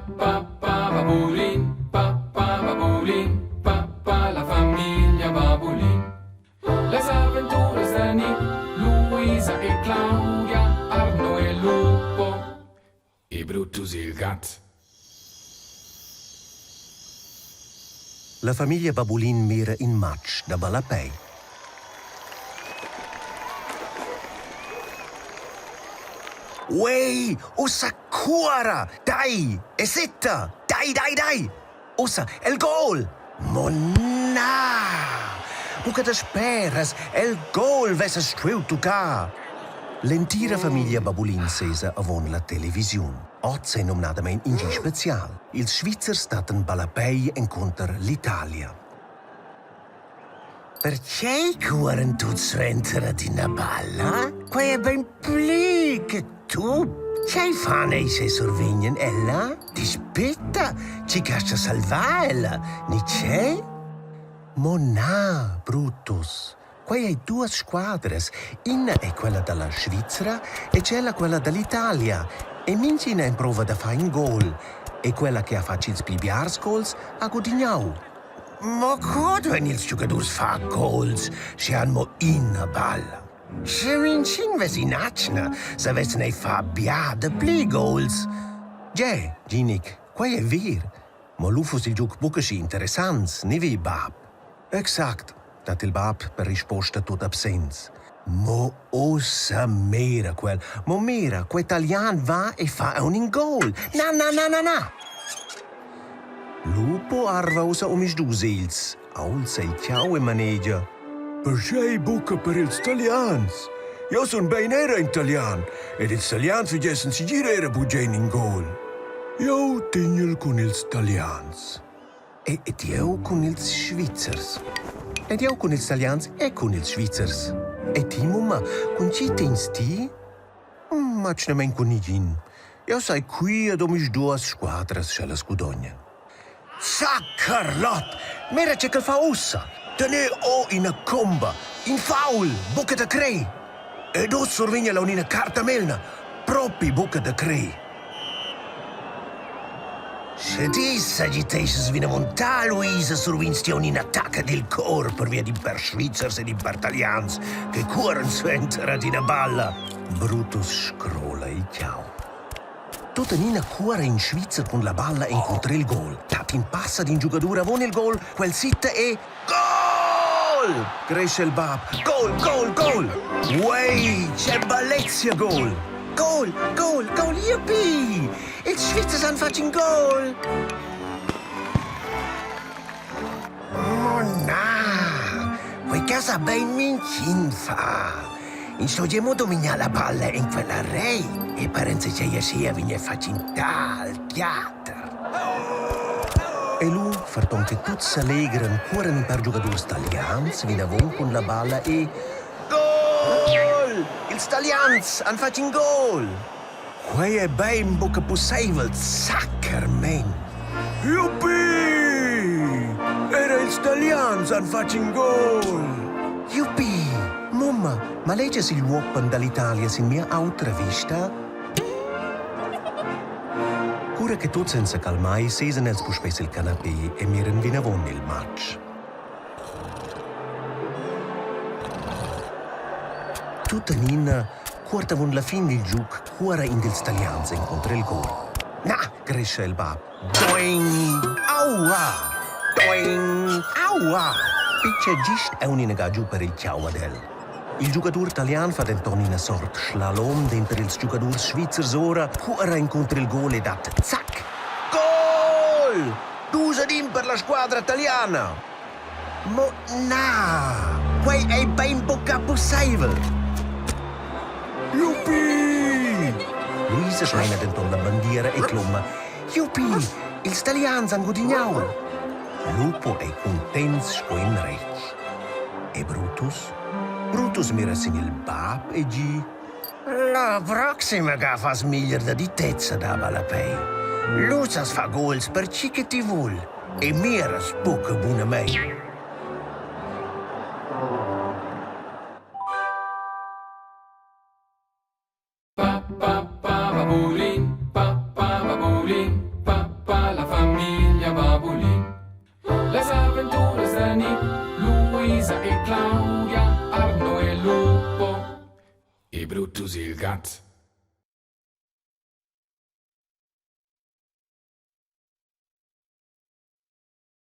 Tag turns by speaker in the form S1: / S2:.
S1: Babulin, Babulin, la famiglia Babulin. Les avventure Danny, Luisa e Claudia, Arno e Lupo e Brutus il gat.
S2: La famiglia Babulin mira in match da Balapei. Uei, ossa cuora! Dai! E setta! Dai! Ossa, el gol! Monna! Buca da speras, el gol vessa striu tu ca! L'intera famiglia Babulin sesa avon la televisione. Oggi è nominatamente in speciale. Il Svizzero sta in Balapei incontra l'Italia. Perché cuoren tutti entrati in balla? Qua è ben plic, tu? C'hai fane se sorvegnen ella? Ti spetta? Ci caccia salvarla? Ni c'è? Monna, Brutus. Qua hai due squadre. Una è quella della Svizzera e c'è quella dell'Italia. E mincina in prova da fare un gol. E quella che ha fatto i spibiars goals a Godignau. Ma cosa wenn ils giocatori fa goals? Se hanno in balla. Se vincin vesi nachna, se vesi ne fa biade pli goals. Già, Ginik, qua è vero. Ma l'ufus il gioco bucasci interessants, ne vi bab. Exact, dat il bab per risposta tot absens. Mo ossa mera quel, mo mera, quel italian va e fa un gol. Na. Lupo arva usa is dusels, aul sei ciao e manegia. Perché buca per ils italians? Io son ben era italian, ed ils italians vergessen si girare bugen in gol. Io tignel con ils italians. Ed io con ils svizzers. Ed io con ils italians e con ils svizzers. E ti, mamma, con ci tens ti? Ma ce ne men con nigin. Io sai qui ad omis due squadras c'è la scudogna. Saccarlot! Mera c'è che fa ossa. Tene o in a comba, in faul, bocca da crei. Ed o sorvegna la unina carta melna, propri bocca da crei. Se ti sagitessi svina montà, Luisa sorvinsti in attacca del cor per via di per Svizzers e di per Italians, che cuoren suentera di una balla. Brutus scrolla il ciao. Tutta Nina cuora in Svizzera con la balla e incontra il gol. Dat in passa di un giocatore avone il gol, quel sitta e... Gol! Cresce il bab. Gol! Uei, c'è bellezza gol! Gol, yuppie! Il Svizzera han fatto un gol! Monna! Quei casa ben mincin fa! In stogiamo domina la palla in quella rei e parenze c'è sia viene faccinta al teatro. E lui, farton che tutti s'allegran, corren per giocatori italians, vinavon con la palla e... Gol! Ils italians han fatto un gol! Quei è ben bocca possibile, saccarmen! Yuppie! Era ils italians han fatto un gol! Yuppie! Mamma, ma lei si luopan dall'Italia sin mia altra vista? Cura che tutti senza calmai sesen els puspes il canapè e miren vinavon il match. Tutta Nina quartavon la fin del giuc cuora in dels italians incontra il gol. Na, cresce il bab. Doing! Aua! Doing! Aua! Piccia gist è un'inaga giù per il ciao adel. Il giocatore italiano fa dentro una sorta slalom dentro il giocatore svizzero ora cuora incontra il gol e dat zac! Gol! 2-1 per la squadra italiana! Ma na! Quei è ben bocca possibile! Yuppie! Luisa schneina dentro la bandiera e clomma. Yuppie! Ils italians han Godignau! Lupo è contento scoin rec. E Brutus? Brutus mira sin il bab e gi... La prossima che fa miglior da di tezza da Balapei. Lucas fa gols per ci che ti vuol. E mira spucca buona mei.
S1: Babulin, Babulin, Luisa e Claudia, Arno e Lupo, e Brutus il gatto.